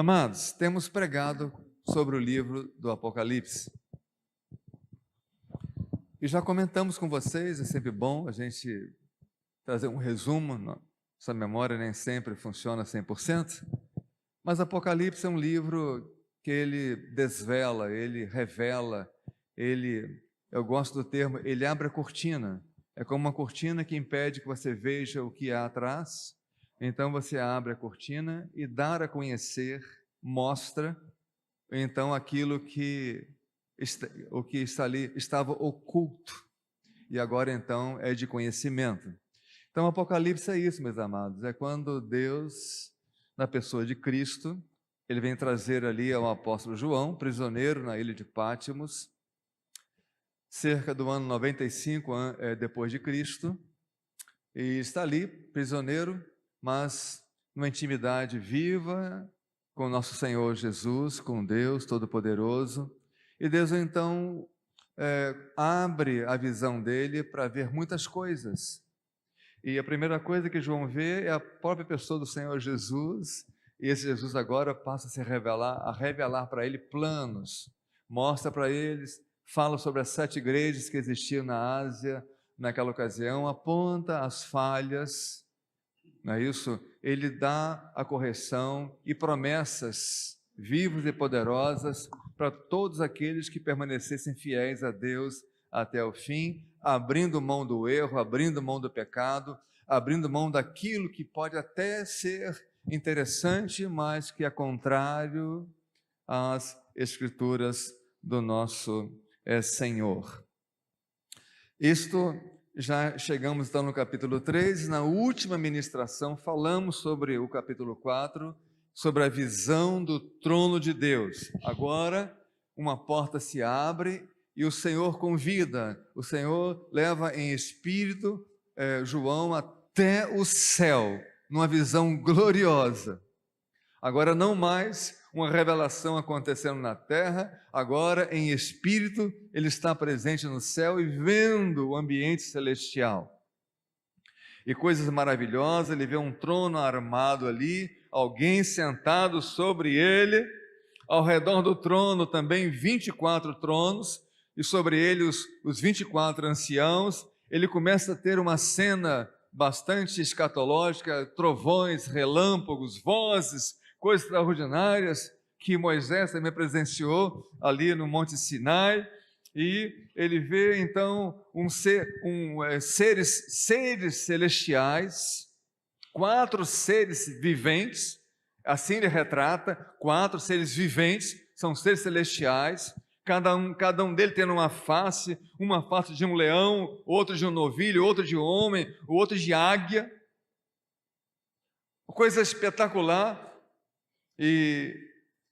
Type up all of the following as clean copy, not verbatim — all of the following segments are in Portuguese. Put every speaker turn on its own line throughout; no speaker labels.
Amados, temos pregado sobre o livro do Apocalipse. E já comentamos com vocês, é sempre bom a gente trazer um resumo. Nossa memória nem sempre funciona 100%, mas Apocalipse é um livro que ele desvela, ele revela, eu gosto do termo, ele abre a cortina. É como uma cortina que impede que você veja o que há atrás. Então você abre a cortina e dar a conhecer, mostra, então aquilo que o que está ali estava oculto e agora então é de conhecimento. Então Apocalipse é isso, meus amados, é quando Deus, na pessoa de Cristo, ele vem trazer ali ao apóstolo João, prisioneiro na ilha de Pátimos, cerca do ano 95 depois de Cristo, e está ali, prisioneiro, mas numa intimidade viva com nosso Senhor Jesus, com Deus Todo-Poderoso. E Deus então abre a visão dele para ver muitas coisas. E a primeira coisa que João vê é a própria pessoa do Senhor Jesus, e esse Jesus agora passa a revelar para ele planos, mostra para eles, fala sobre as 7 igrejas que existiam na Ásia naquela ocasião, aponta as falhas, não é isso? Ele dá a correção e promessas vivas e poderosas para todos aqueles que permanecessem fiéis a Deus até o fim, abrindo mão do erro, abrindo mão do pecado, abrindo mão daquilo que pode até ser interessante, mas que é contrário às Escrituras do nosso Senhor. Isto, já chegamos então no capítulo 3, na última ministração falamos sobre o capítulo 4, sobre a visão do trono de Deus. Agora, uma porta se abre e o Senhor convida, o Senhor leva em espírito João até o céu, numa visão gloriosa. Agora não mais uma revelação acontecendo na terra, agora em espírito ele está presente no céu e vendo o ambiente celestial. E coisas maravilhosas, ele vê um trono armado ali, alguém sentado sobre ele, ao redor do trono também 24 tronos, e sobre ele os 24 anciãos. Ele começa a ter uma cena bastante escatológica, trovões, relâmpagos, vozes, coisas extraordinárias que Moisés também presenciou ali no Monte Sinai, e ele vê então seres celestiais, 4 seres viventes, assim ele retrata, 4 seres viventes, são seres celestiais, cada um deles tendo uma face de um leão, outro de um novilho, outro de homem, o outro de águia, coisa espetacular. E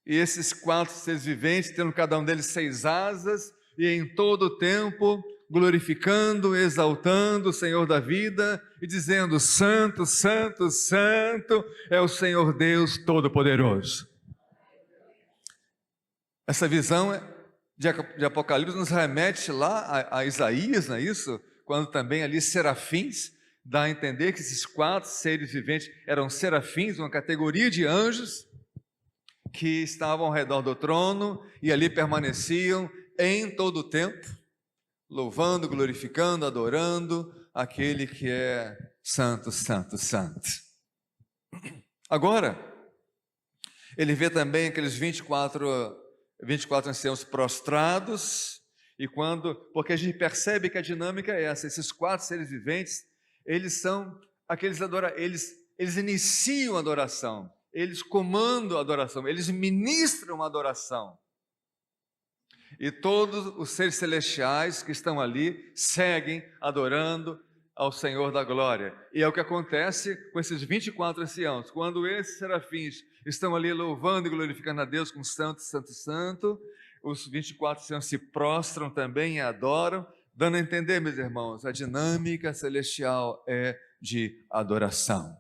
esses 4 seres viventes, tendo cada um deles 6 asas, e em todo o tempo glorificando, exaltando o Senhor da vida, e dizendo: Santo, Santo, Santo é o Senhor Deus Todo-Poderoso. Essa visão de Apocalipse nos remete lá a Isaías, não é isso? Quando também ali serafins, dá a entender que esses 4 seres viventes eram serafins, uma categoria de anjos, que estavam ao redor do trono e ali permaneciam em todo o tempo, louvando, glorificando, adorando aquele que é santo, santo, santo. Agora, ele vê também aqueles 24 anciãos prostrados, porque a gente percebe que a dinâmica é essa, esses 4 seres viventes, eles são aqueles eles iniciam a adoração, eles comandam a adoração, eles ministram a adoração. E todos os seres celestiais que estão ali seguem adorando ao Senhor da glória. E é o que acontece com esses 24 anciãos. Quando esses serafins estão ali louvando e glorificando a Deus com santo, santo, santo, os 24 anciãos se prostram também e adoram, dando a entender, meus irmãos, a dinâmica celestial é de adoração.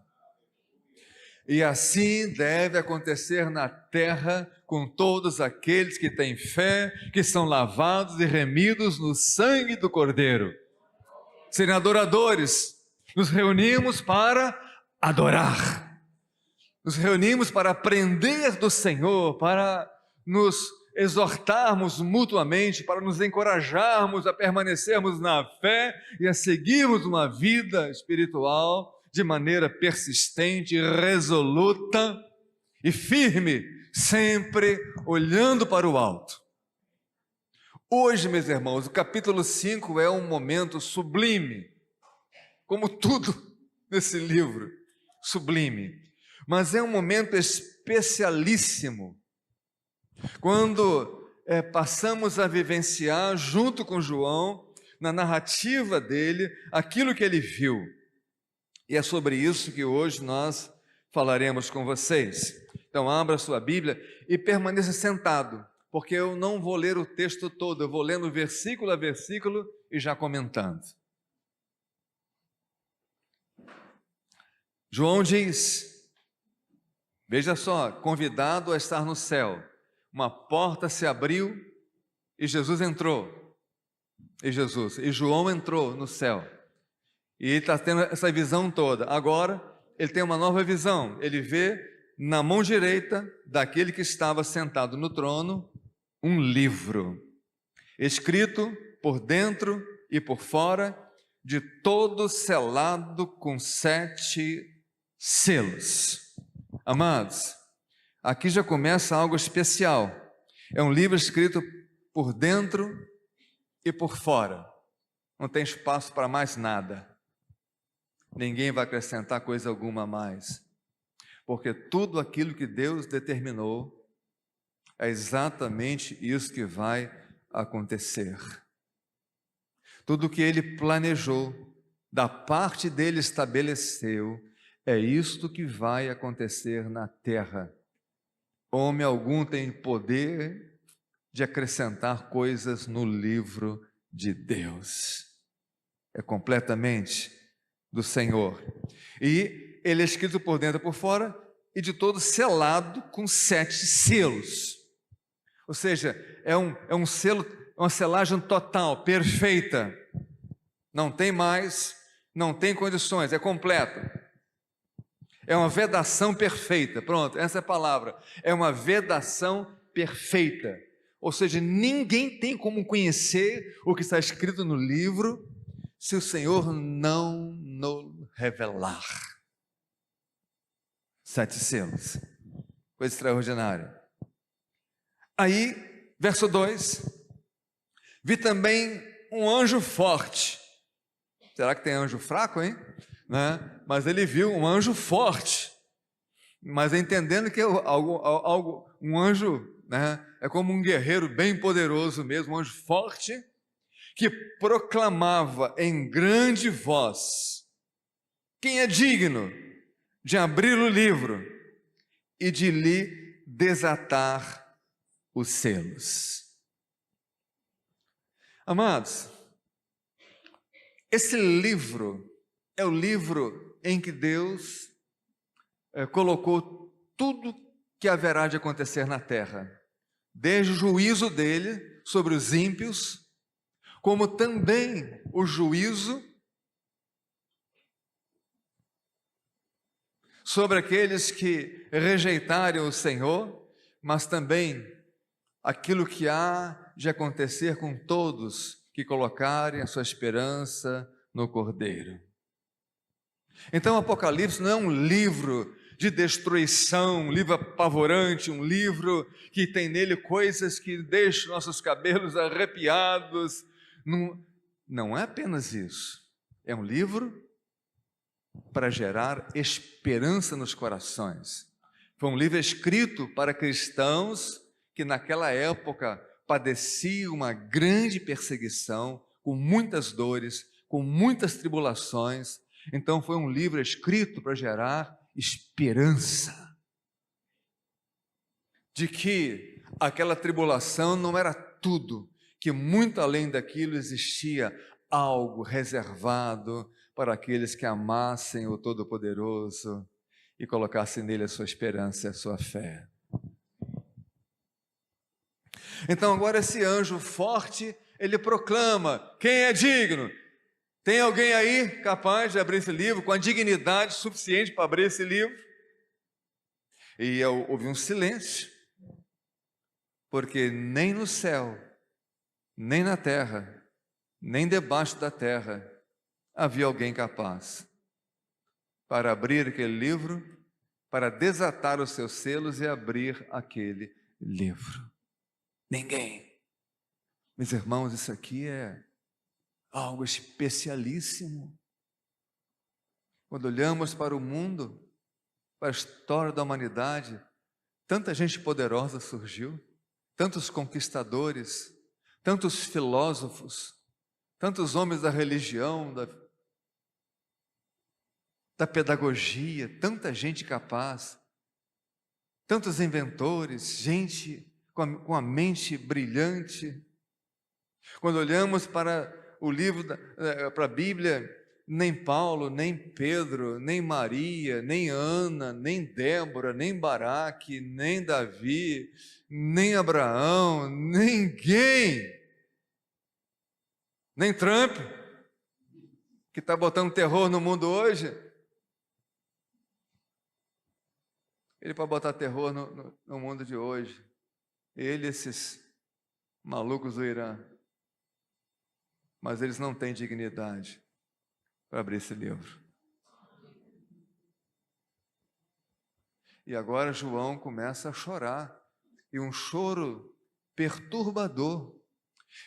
E assim deve acontecer na terra com todos aqueles que têm fé, que são lavados e remidos no sangue do Cordeiro. Serem adoradores, nos reunimos para adorar. nos reunimos para aprender do Senhor, para nos exortarmos mutuamente, para nos encorajarmos a permanecermos na fé e a seguirmos uma vida espiritual de maneira persistente, resoluta e firme, sempre olhando para o alto. Hoje, meus irmãos, o capítulo 5 é um momento sublime, como tudo nesse livro, sublime, mas é um momento especialíssimo, quando passamos a vivenciar, junto com João, na narrativa dele, aquilo que ele viu. E é sobre isso que hoje nós falaremos com vocês. Então, abra sua Bíblia e permaneça sentado, porque eu não vou ler o texto todo, eu vou lendo versículo a versículo e já comentando. João diz, veja só, convidado a estar no céu, uma porta se abriu e Jesus entrou, e João entrou no céu, e ele está tendo essa visão toda. Agora, ele tem uma nova visão, ele vê na mão direita daquele que estava sentado no trono, um livro, escrito por dentro e por fora, de todo selado com 7 selos. Amados, aqui já começa algo especial. É um livro escrito por dentro e por fora. Não tem espaço para mais nada. Ninguém vai acrescentar coisa alguma a mais. Porque tudo aquilo que Deus determinou é exatamente isso que vai acontecer. Tudo o que Ele planejou, da parte dele estabeleceu, é isto que vai acontecer na terra. Homem algum tem poder de acrescentar coisas no livro de Deus. É completamente do Senhor. E ele é escrito por dentro e por fora, e de todo selado com 7 selos. Ou seja, é um selo, uma selagem total, perfeita. Não tem mais, não tem condições, é completo. É uma vedação perfeita, pronto, essa é a palavra. É uma vedação perfeita. Ou seja, ninguém tem como conhecer o que está escrito no livro se o Senhor não nos revelar. 7 selos, coisa extraordinária. Aí, verso 2, vi também um anjo forte. Será que tem anjo fraco, hein? Né? Mas ele viu um anjo forte, mas entendendo que um anjo, né, é como um guerreiro bem poderoso mesmo, um anjo forte, que proclamava em grande voz: quem é digno de abrir o livro e de lhe desatar os selos? Amados, esse livro é o livro em que Deus colocou tudo que haverá de acontecer na terra, desde o juízo dele sobre os ímpios, como também o juízo sobre aqueles que rejeitarem o Senhor, mas também aquilo que há de acontecer com todos que colocarem a sua esperança no Cordeiro. Então o Apocalipse não é um livro de destruição, um livro apavorante, um livro que tem nele coisas que deixam nossos cabelos arrepiados. Não é apenas isso. É um livro para gerar esperança nos corações. Foi um livro escrito para cristãos que naquela época padeciam uma grande perseguição, com muitas dores, com muitas tribulações. Então foi um livro escrito para gerar esperança de que aquela tribulação não era tudo, que muito além daquilo existia algo reservado para aqueles que amassem o Todo-Poderoso e colocassem nele a sua esperança e a sua fé. Então agora esse anjo forte, ele proclama: quem é digno? Tem alguém aí capaz de abrir esse livro, com a dignidade suficiente para abrir esse livro? E houve um silêncio, porque nem no céu, nem na terra, nem debaixo da terra havia alguém capaz para abrir aquele livro, para desatar os seus selos e abrir aquele livro. Ninguém. Meus irmãos, isso aqui é algo especialíssimo. Quando olhamos para o mundo, para a história da humanidade, tanta gente poderosa surgiu, tantos conquistadores, tantos filósofos, tantos homens da religião, da pedagogia, tanta gente capaz, tantos inventores, gente com a mente brilhante. Quando olhamos para o livro, para a Bíblia, nem Paulo, nem Pedro, nem Maria, nem Ana, nem Débora, nem Baraque, nem Davi, nem Abraão, ninguém, nem Trump, que está botando terror no mundo hoje. Ele para botar terror no mundo de hoje. Ele e esses malucos do Irã. Mas eles não têm dignidade para abrir esse livro. E agora João começa a chorar. E um choro perturbador.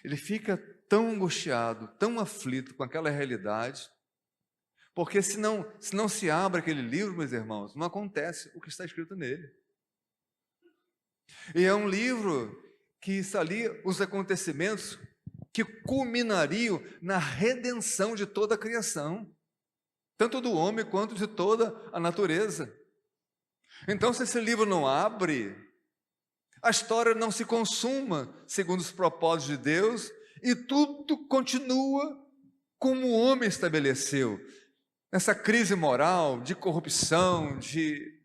Ele fica tão angustiado, tão aflito com aquela realidade, porque se não se abre aquele livro, meus irmãos, não acontece o que está escrito nele. E é um livro que está ali os acontecimentos que culminariam na redenção de toda a criação, tanto do homem quanto de toda a natureza. Então, se esse livro não abre, a história não se consuma segundo os propósitos de Deus e tudo continua como o homem estabeleceu. Nessa crise moral, de corrupção, de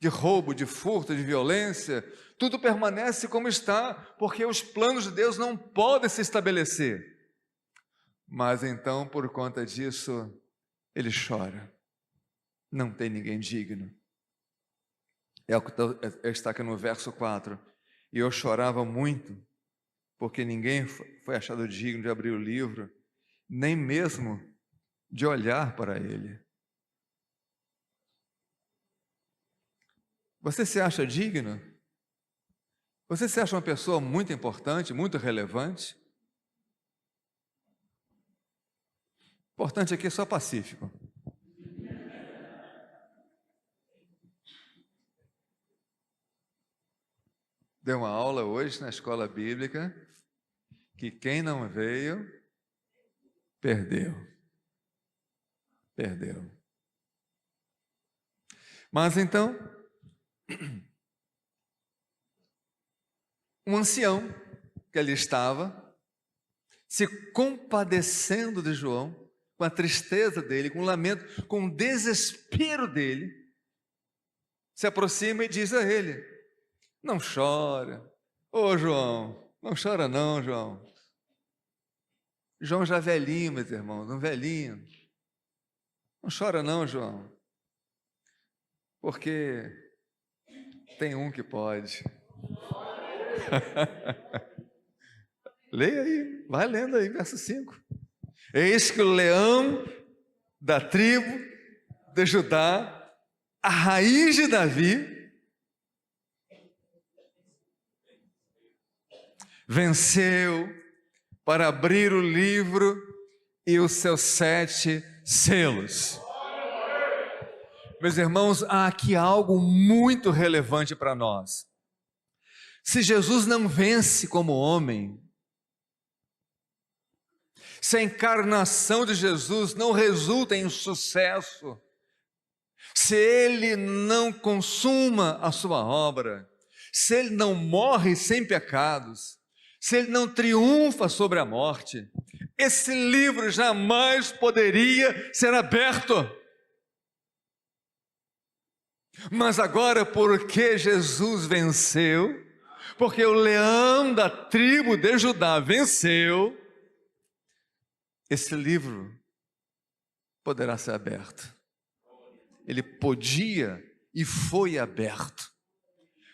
roubo, de furto, de violência, tudo permanece como está, porque os planos de Deus não podem se estabelecer. Mas então, por conta disso, ele chora. Não tem ninguém digno. É o que está aqui no verso 4. E eu chorava muito, porque ninguém foi achado digno de abrir o livro, nem mesmo de olhar para ele. Você se acha digno? Você se acha uma pessoa muito importante, muito relevante? Importante aqui é só pacífico. Dei uma aula hoje na escola bíblica que quem não veio, perdeu. Perdeu. Mas então, um ancião que ali estava, se compadecendo de João, com a tristeza dele, com o lamento, com o desespero dele, se aproxima e diz a ele: não chora, ô João, não chora não, João. João já velhinho, meus irmãos, um velhinho. Não chora não, João, porque tem um que pode. Leia aí, vai lendo aí, verso 5. Eis que o leão da tribo de Judá, a raiz de Davi, venceu para abrir o livro e os seus 7 selos. Meus irmãos, há aqui algo muito relevante para nós. Se Jesus não vence como homem, se a encarnação de Jesus não resulta em sucesso, se ele não consuma a sua obra, se ele não morre sem pecados, se ele não triunfa sobre a morte, esse livro jamais poderia ser aberto. Mas agora, porque Jesus venceu, porque o leão da tribo de Judá venceu, esse livro poderá ser aberto. Ele podia e foi aberto,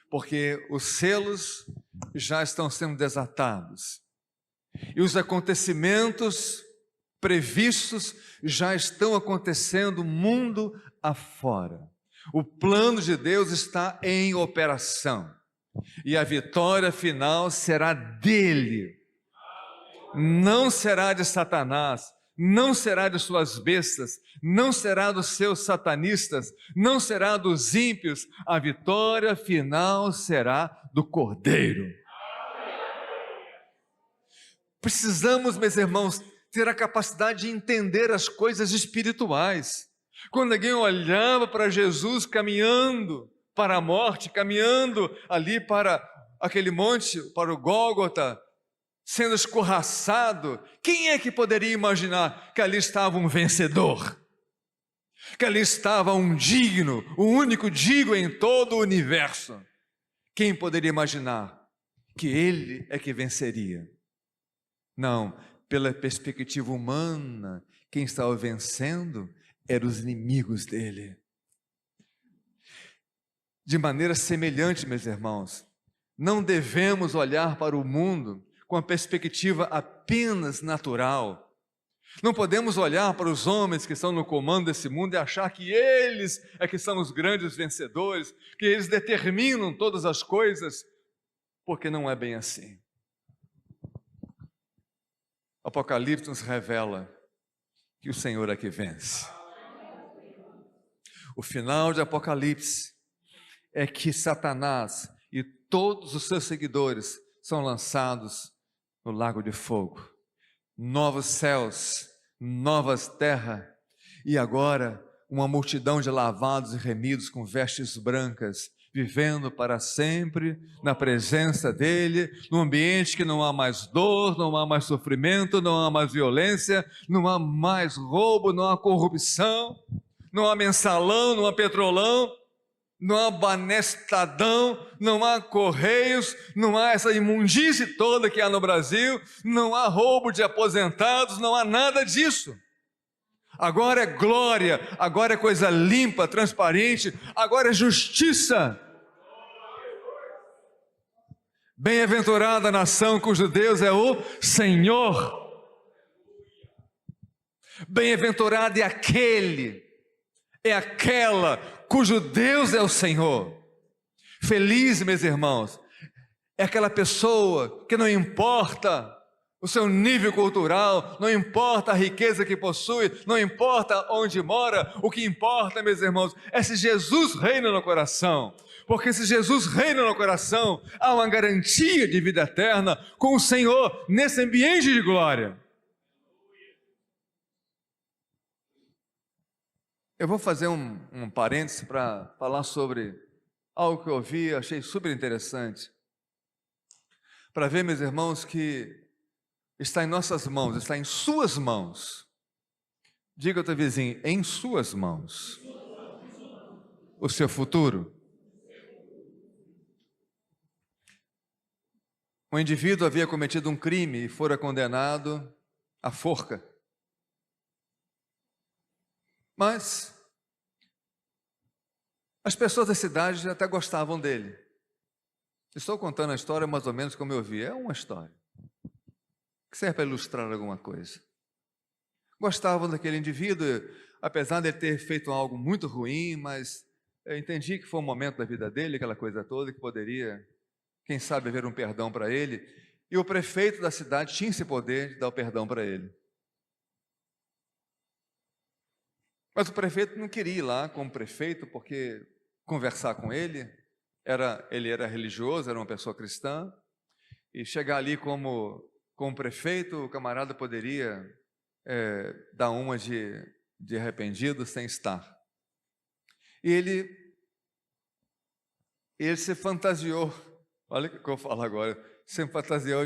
porque os selos já estão sendo desatados e os acontecimentos previstos já estão acontecendo mundo afora. O plano de Deus está em operação e a vitória final será dele, não será de Satanás, não será de suas bestas, não será dos seus satanistas, não será dos ímpios, a vitória final será do Cordeiro. Precisamos, meus irmãos, ter a capacidade de entender as coisas espirituais. Quando alguém olhava para Jesus caminhando para a morte, caminhando ali para aquele monte, para o Gólgota, sendo escorraçado, quem é que poderia imaginar que ali estava um vencedor? Que ali estava um digno, o único digno em todo o universo? Quem poderia imaginar que ele é que venceria? Não, pela perspectiva humana, quem estava vencendo eram os inimigos dele. De maneira semelhante, meus irmãos, não devemos olhar para o mundo com a perspectiva apenas natural. Não podemos olhar para os homens que estão no comando desse mundo e achar que eles é que são os grandes vencedores, que eles determinam todas as coisas, porque não é bem assim. Apocalipse nos revela que o Senhor é que vence. O final de Apocalipse é que Satanás e todos os seus seguidores são lançados no lago de fogo. Novos céus, novas terras, e agora uma multidão de lavados e remidos com vestes brancas, vivendo para sempre na presença dele, num ambiente que não há mais dor, não há mais sofrimento, não há mais violência, não há mais roubo, não há corrupção, não há mensalão, não há petrolão, não há banestadão, não há correios, não há essa imundície toda que há no Brasil, não há roubo de aposentados, não há nada disso. Agora é glória, agora é coisa limpa, transparente, agora é justiça. Bem-aventurada a nação cujo Deus é o Senhor. Bem-aventurado é aquele, é aquela cujo Deus é o Senhor. Feliz, meus irmãos, é aquela pessoa que não importa o seu nível cultural, não importa a riqueza que possui, não importa onde mora, o que importa, meus irmãos, é se Jesus reina no coração. Porque se Jesus reina no coração, há uma garantia de vida eterna com o Senhor nesse ambiente de glória. Eu vou fazer um parêntese para falar sobre algo que eu ouvi, achei super interessante. Para ver, meus irmãos, que está em nossas mãos, está em suas mãos. Diga ao teu vizinho, em suas mãos. O seu futuro. Um indivíduo havia cometido um crime e fora condenado à forca. Mas as pessoas da cidade até gostavam dele. Estou contando a história mais ou menos como eu vi. É uma história que serve para ilustrar alguma coisa. Gostavam daquele indivíduo, apesar de ele ter feito algo muito ruim, mas eu entendi que foi um momento da vida dele, aquela coisa toda, que poderia, quem sabe, haver um perdão para ele. E o prefeito da cidade tinha esse poder de dar o perdão para ele. Mas o prefeito não queria ir lá como prefeito, porque conversar com ele era religioso, era uma pessoa cristã, e chegar ali como prefeito, o camarada poderia dar uma de arrependido sem estar. E ele se fantasiou, olha o que eu vou falar agora, se fantasiou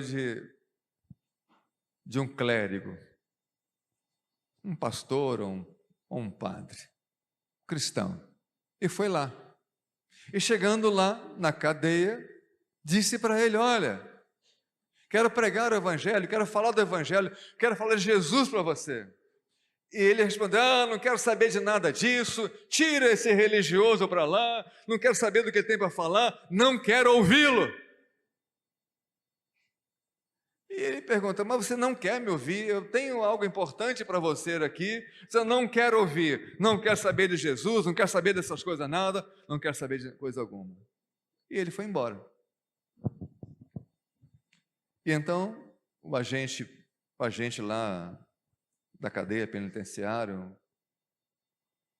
de um clérigo, um pastor ou um padre, cristão, e foi lá. E chegando lá na cadeia, disse para ele, olha, quero pregar o evangelho, quero falar do evangelho, quero falar de Jesus para você. E ele respondeu: não quero saber de nada disso, tira esse religioso para lá, não quero saber do que ele tem para falar, não quero ouvi-lo. E ele pergunta: mas você não quer me ouvir? Eu tenho algo importante para você aqui, você não quer ouvir, não quer saber de Jesus, não quer saber dessas coisas nada, não quer saber de coisa alguma. E ele foi embora. E então o agente lá da cadeia penitenciária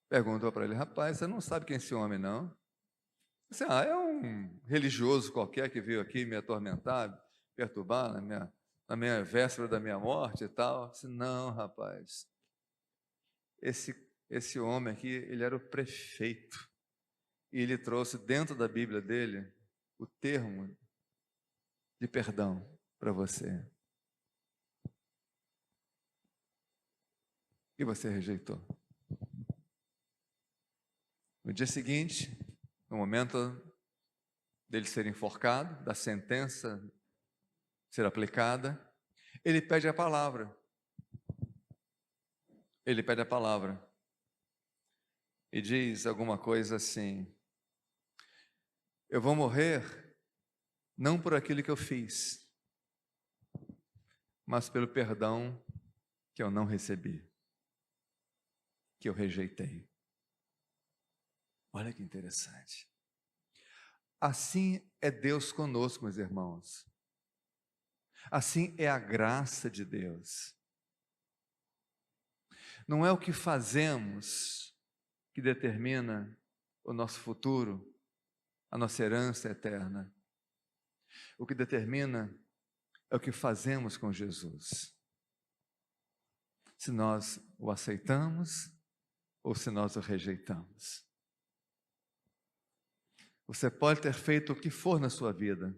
perguntou para ele: rapaz, você não sabe quem é esse homem, não? Você, é um religioso qualquer que veio aqui me atormentar, perturbar na minha véspera da minha morte e tal. Eu disse: não, rapaz, esse homem aqui, ele era o prefeito, e ele trouxe dentro da Bíblia dele o termo de perdão para você. E você rejeitou. No dia seguinte, no momento dele ser enforcado, da sentença ser aplicada, ele pede a palavra. Ele pede a palavra e diz alguma coisa assim: eu vou morrer não por aquilo que eu fiz, mas pelo perdão que eu não recebi, que eu rejeitei. Olha que interessante. Assim é Deus conosco, meus irmãos. Assim é a graça de Deus. Não é o que fazemos que determina o nosso futuro, a nossa herança eterna. O que determina é o que fazemos com Jesus. Se nós o aceitamos ou se nós o rejeitamos. Você pode ter feito o que for na sua vida,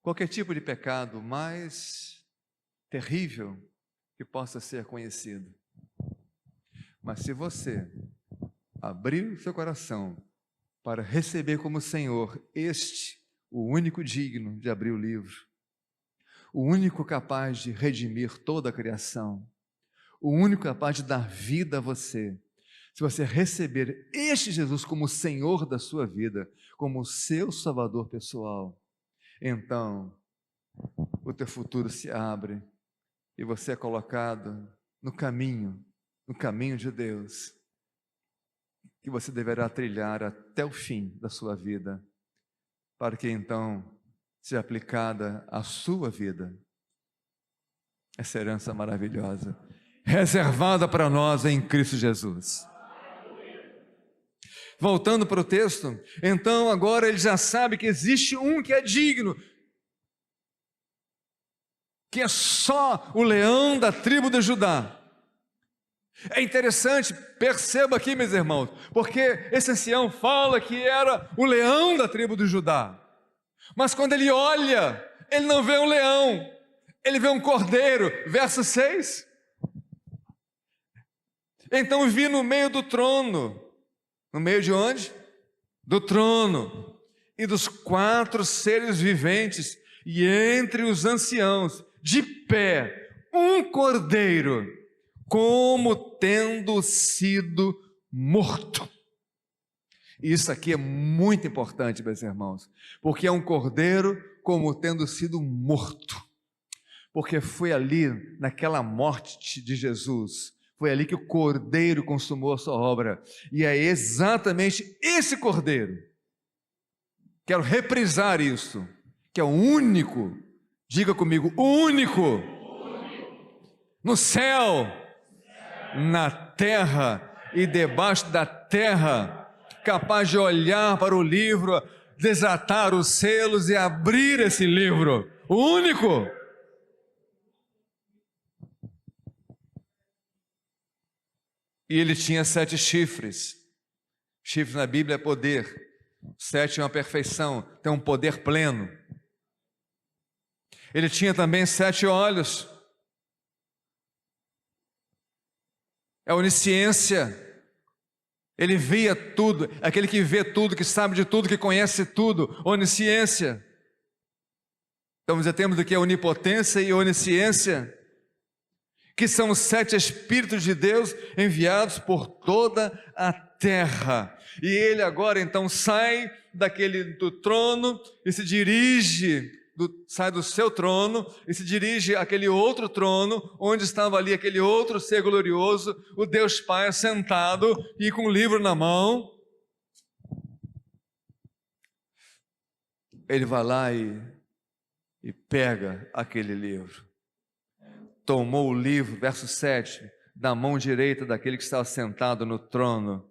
qualquer tipo de pecado mais terrível que possa ser conhecido. Mas se você abrir o seu coração para receber como Senhor o único digno de abrir o livro, o único capaz de redimir toda a criação, o único capaz de dar vida a você, se você receber este Jesus como Senhor da sua vida, como seu Salvador pessoal, então o teu futuro se abre e você é colocado no caminho de Deus, que você deverá trilhar até o fim da sua vida, para que então seja aplicada à sua vida essa herança maravilhosa, reservada para nós em Cristo Jesus. Voltando para o texto, então agora ele já sabe que existe um que é digno, que é só o leão da tribo de Judá. É interessante, perceba aqui, meus irmãos, porque esse ancião fala que era o leão da tribo de Judá, mas quando ele olha, ele não vê um leão, ele vê um cordeiro, verso 6. Então vi no meio do trono, no meio de onde? Do trono, e dos 4 seres viventes, e entre os anciãos, de pé, um cordeiro, como tendo sido morto. Isso aqui é muito importante, meus irmãos, porque é um cordeiro como tendo sido morto, porque foi ali, naquela morte de Jesus, foi ali que o cordeiro consumou a sua obra, e é exatamente esse cordeiro, quero reprisar isso, que é o único, diga comigo, o único, no céu, na terra e debaixo da terra, capaz de olhar para o livro, desatar os selos e abrir esse livro, o único. E ele tinha 7 chifres. Chifre na Bíblia é poder. 7 é uma perfeição, tem um poder pleno. Ele tinha também 7 olhos. É onisciência. Ele via tudo, aquele que vê tudo, que sabe de tudo, que conhece tudo, onisciência. Então já temos aqui a onipotência e a onisciência. que são os 7 Espíritos de Deus enviados por toda a terra. E ele agora então sai do trono e se dirige, sai do seu trono e se dirige àquele outro trono, onde estava ali aquele outro ser glorioso, o Deus Pai sentado e com o livro na mão. Ele vai lá e pega aquele livro. Tomou o livro, verso 7, da mão direita daquele que estava sentado no trono.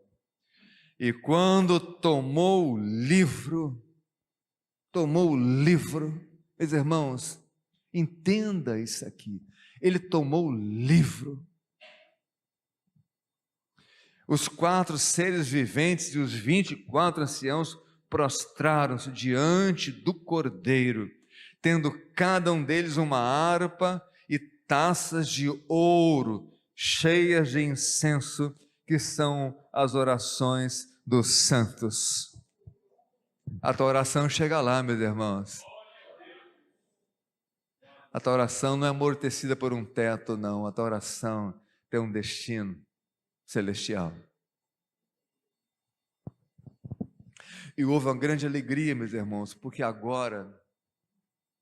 E quando tomou o livro, meus irmãos, entenda isso aqui. Ele tomou o livro. Os 4 seres viventes e os 24 anciãos prostraram-se diante do Cordeiro, tendo cada um deles uma harpa e taças de ouro cheias de incenso, que são as orações dos santos. A tua oração chega lá, meus irmãos. A tua oração não é amortecida por um teto, não. A tua oração tem um destino celestial. E houve uma grande alegria, meus irmãos, porque agora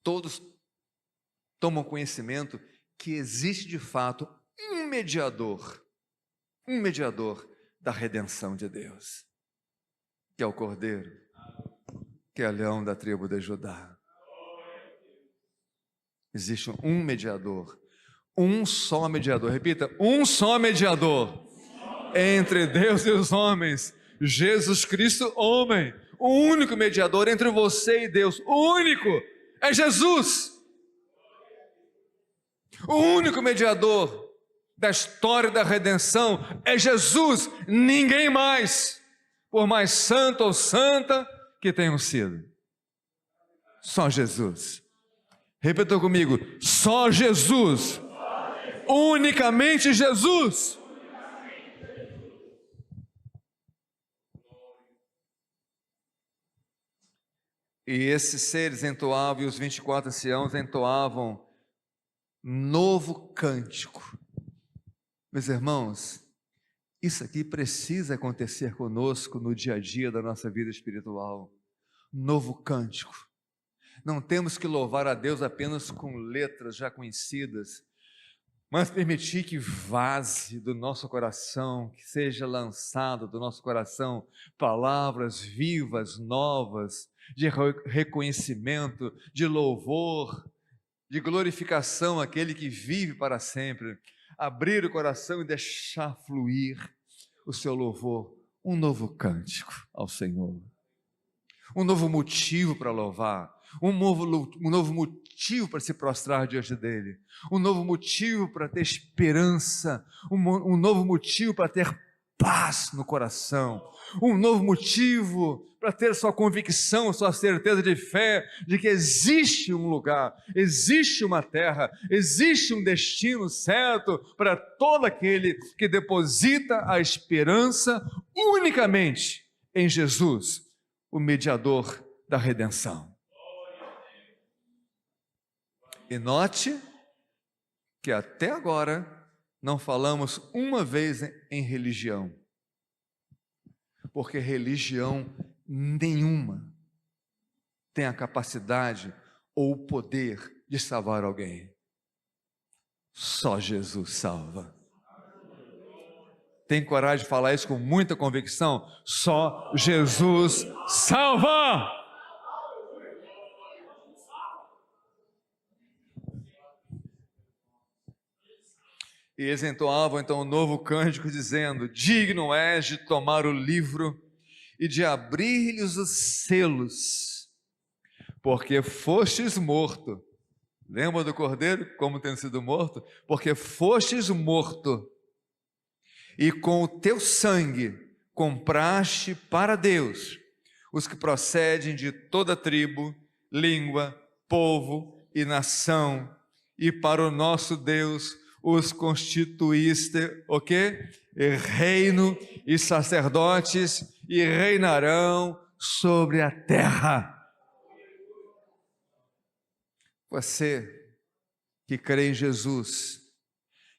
todos tomam conhecimento que existe de fato um mediador da redenção de Deus, que é o Cordeiro, que é o leão da tribo de Judá. Existe um mediador, um só mediador, repita, um só mediador entre Deus e os homens, Jesus Cristo, homem, o único mediador entre você e Deus, o único, é Jesus. O único mediador da história da redenção é Jesus, ninguém mais, por mais santo ou santa que tenham sido. Só Jesus. Repita comigo, só Jesus. Unicamente Jesus. E esses seres entoavam, e os 24 anciãos entoavam novo cântico. Meus irmãos, isso aqui precisa acontecer conosco no dia a dia da nossa vida espiritual. Novo cântico. Não temos que louvar a Deus apenas com letras já conhecidas, mas permitir que vaze do nosso coração, que seja lançado do nosso coração palavras vivas, novas, de reconhecimento, de louvor, de glorificação àquele que vive para sempre. Abrir o coração e deixar fluir o seu louvor, um novo cântico ao Senhor, um novo motivo para louvar, um novo motivo para se prostrar diante dele, um novo motivo para ter esperança, um novo motivo para ter paz no coração, um novo motivo para ter sua convicção, sua certeza de fé, de que existe um lugar, existe uma terra, existe um destino certo para todo aquele que deposita a esperança unicamente em Jesus, o mediador da redenção. E note que até agora não falamos uma vez em religião, porque religião nenhuma tem a capacidade ou o poder de salvar alguém. Só Jesus salva. Tem coragem de falar isso com muita convicção? Só Jesus salva! E eles entoavam então um novo cântico dizendo: digno és de tomar o livro e de abrir-lhes os selos, porque fostes morto. Lembra do Cordeiro como tendo sido morto? Porque fostes morto e com o teu sangue compraste para Deus os que procedem de toda tribo, língua, povo e nação, e para o nosso Deus os constituíste, o quê? Reino e sacerdotes, e reinarão sobre a terra. Você que crê em Jesus,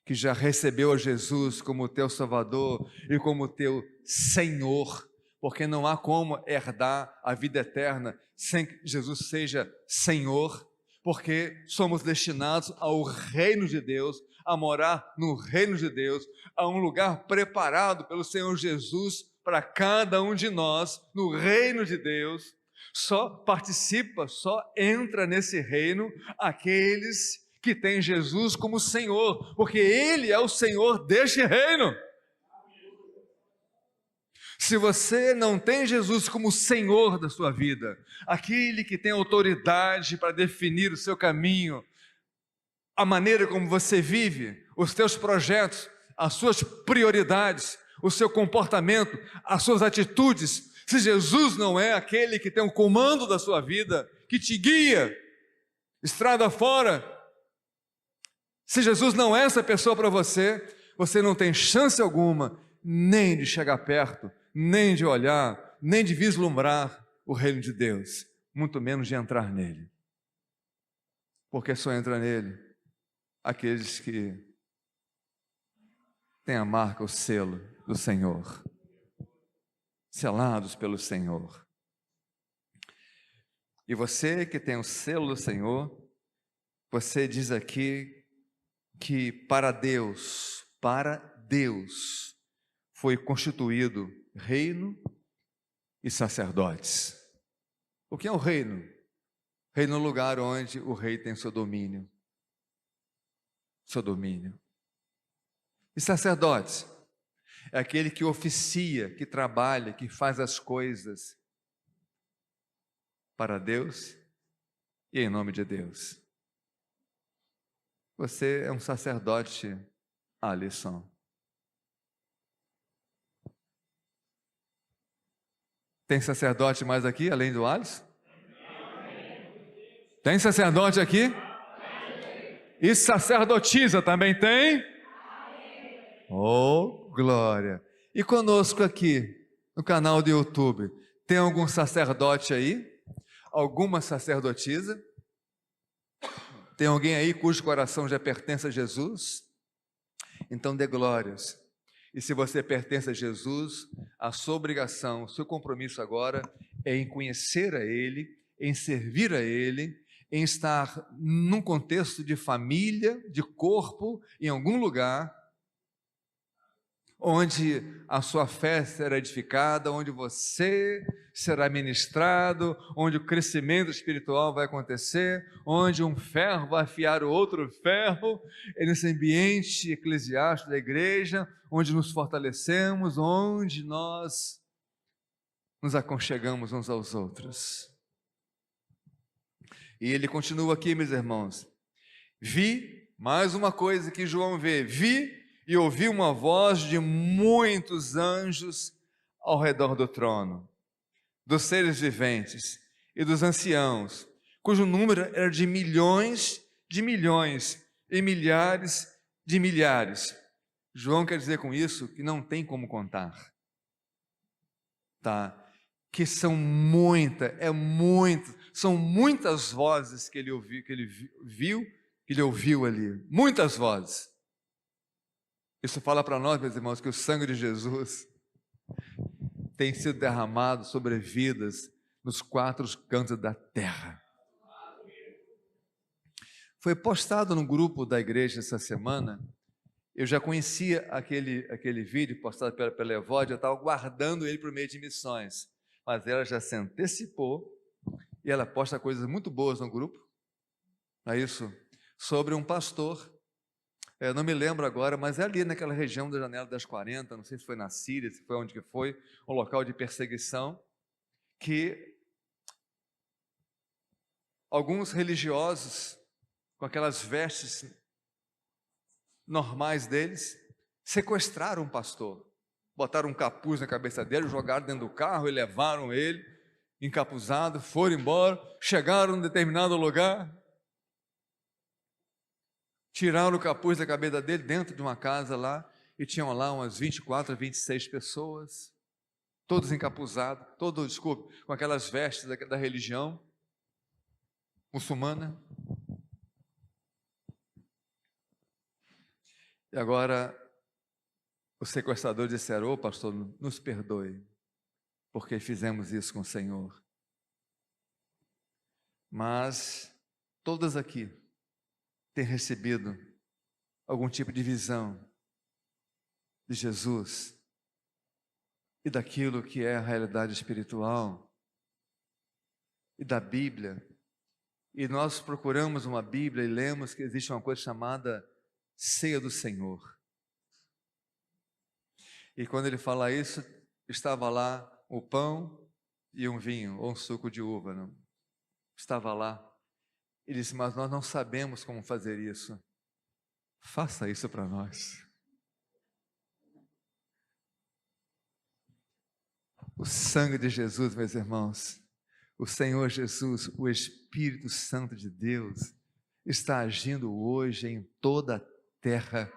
que já recebeu a Jesus como teu Salvador e como teu Senhor, porque não há como herdar a vida eterna sem que Jesus seja Senhor, porque somos destinados ao reino de Deus, a morar no reino de Deus, a um lugar preparado pelo Senhor Jesus para cada um de nós, no reino de Deus. Só participa, só entra nesse reino aqueles que têm Jesus como Senhor, porque Ele é o Senhor deste reino. Se você não tem Jesus como Senhor da sua vida, aquele que tem autoridade para definir o seu caminho, a maneira como você vive, os teus projetos, as suas prioridades, o seu comportamento, as suas atitudes, se Jesus não é aquele que tem o comando da sua vida, que te guia, estrada fora, se Jesus não é essa pessoa para você, você não tem chance alguma, nem de chegar perto, nem de olhar, nem de vislumbrar o reino de Deus, muito menos de entrar nele. Porque só entra nele aqueles que têm a marca, o selo do Senhor, selados pelo Senhor. E você que tem o selo do Senhor, você diz aqui que para Deus foi constituído reino e sacerdotes. O que é o reino? Reino é o lugar onde o rei tem seu domínio. Seu domínio. E sacerdotes é aquele que oficia, que trabalha, que faz as coisas para Deus e em nome de Deus. Você é um sacerdote, Alisson. Tem sacerdote mais aqui, além do Alisson? Tem sacerdote aqui? E sacerdotisa também tem? Oh, glória! E conosco aqui, no canal do YouTube, tem algum sacerdote aí? Alguma sacerdotisa? Tem alguém aí cujo coração já pertence a Jesus? Então dê glórias. E se você pertence a Jesus, a sua obrigação, o seu compromisso agora é em conhecer a Ele, em servir a Ele, em estar num contexto de família, de corpo, em algum lugar, onde a sua fé será edificada, onde você será ministrado, onde o crescimento espiritual vai acontecer, onde um ferro vai afiar o outro ferro, é nesse ambiente eclesiástico da igreja, onde nos fortalecemos, onde nós nos aconchegamos uns aos outros. E ele continua aqui, meus irmãos, mais uma coisa que João vê, e ouvi uma voz de muitos anjos ao redor do trono, dos seres viventes e dos anciãos, cujo número era de milhões e milhares de milhares. João quer dizer com isso que não tem como contar, tá? Que são são muitas vozes que ele ouviu ali, muitas vozes. Isso fala para nós, meus irmãos, que o sangue de Jesus tem sido derramado sobre vidas nos 4 cantos da terra. Foi postado no grupo da igreja essa semana. Eu já conhecia aquele vídeo postado pela Evódia, eu estava guardando ele para o meio de missões, mas ela já se antecipou e ela posta coisas muito boas no grupo, não é isso? Sobre um pastor. Eu não me lembro agora, mas é ali naquela região da Janela das 40, não sei se foi na Síria, se foi onde que foi, um local de perseguição, que alguns religiosos, com aquelas vestes normais deles, sequestraram um pastor, botaram um capuz na cabeça dele, jogaram dentro do carro e levaram ele, encapuzado, foram embora, chegaram em determinado lugar, tiraram o capuz da cabeça dele dentro de uma casa lá, e tinham lá umas 24 a 26 pessoas, todos encapuzados, com aquelas vestes da religião muçulmana. E agora o sequestrador disseram: ô pastor, nos perdoe, porque fizemos isso com o Senhor. Mas todas aqui têm recebido algum tipo de visão de Jesus e daquilo que é a realidade espiritual e da Bíblia. E nós procuramos uma Bíblia e lemos que existe uma coisa chamada Ceia do Senhor. E quando ele fala isso, estava lá o pão e um vinho, ou um suco de uva, não? Estava lá. Ele disse: mas nós não sabemos como fazer isso. Faça isso para nós. O sangue de Jesus, meus irmãos, o Senhor Jesus, o Espírito Santo de Deus, está agindo hoje em toda a terra,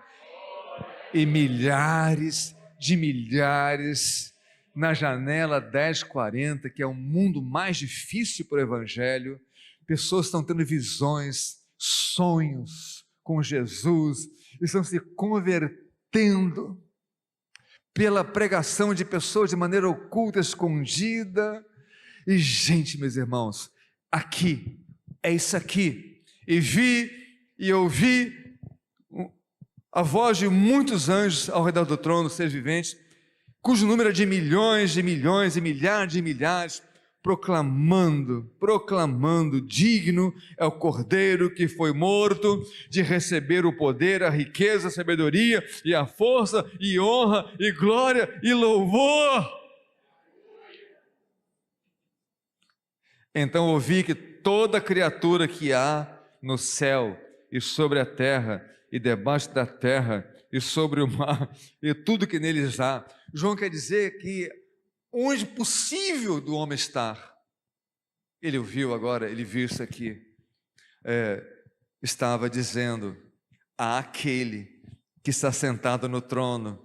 e milhares de milhares, na janela 1040, que é o mundo mais difícil para o Evangelho, pessoas estão tendo visões, sonhos com Jesus, estão se convertendo pela pregação de pessoas de maneira oculta, escondida. E gente, meus irmãos, aqui, é isso aqui, e vi e ouvi a voz de muitos anjos ao redor do trono, seres viventes, cujo número é de milhões e milhares de milhares, proclamando, digno é o Cordeiro que foi morto de receber o poder, a riqueza, a sabedoria e a força e honra e glória e louvor. Então ouvi que toda criatura que há no céu e sobre a terra e debaixo da terra e sobre o mar e tudo que neles há. João quer dizer que onde possível do homem estar, ele ouviu agora, ele viu isso aqui, estava dizendo àquele que está sentado no trono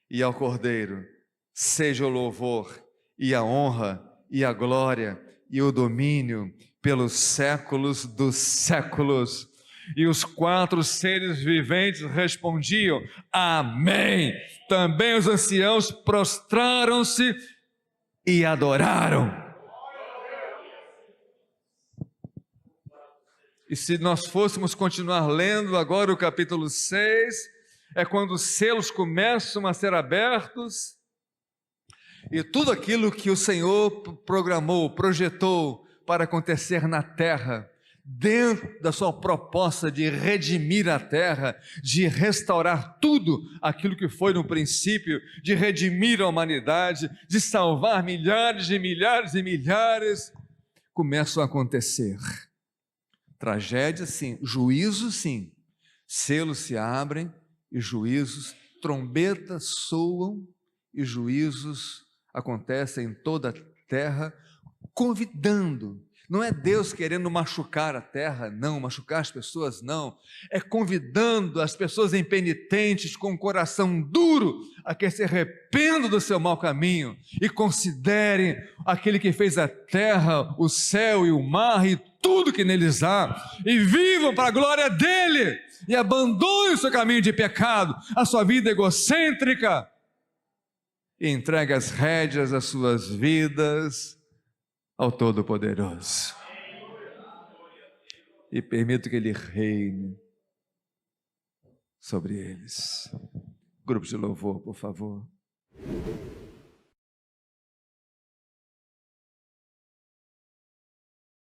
e ao Cordeiro, seja o louvor e a honra e a glória e o domínio pelos séculos dos séculos. E os 4 seres viventes respondiam: amém. Também os anciãos prostraram-se e adoraram. E se nós fôssemos continuar lendo agora o capítulo 6, é quando os selos começam a ser abertos, e tudo aquilo que o Senhor programou, projetou para acontecer na terra, dentro da sua proposta de redimir a terra, de restaurar tudo aquilo que foi no princípio, de redimir a humanidade, de salvar milhares e milhares e milhares, começam a acontecer. Tragédia sim, juízo sim, selos se abrem e juízos, trombetas soam e juízos acontecem em toda a terra, convidando. Não é Deus querendo machucar a terra, não, machucar as pessoas, não. É convidando as pessoas impenitentes com o coração duro a que se arrependam do seu mau caminho e considerem aquele que fez a terra, o céu e o mar e tudo que neles há, e vivam para a glória dele, e abandonem o seu caminho de pecado, a sua vida egocêntrica, e entregue as rédeas das suas vidas ao Todo-Poderoso, e permito que Ele reine sobre eles. Grupo de louvor, por favor.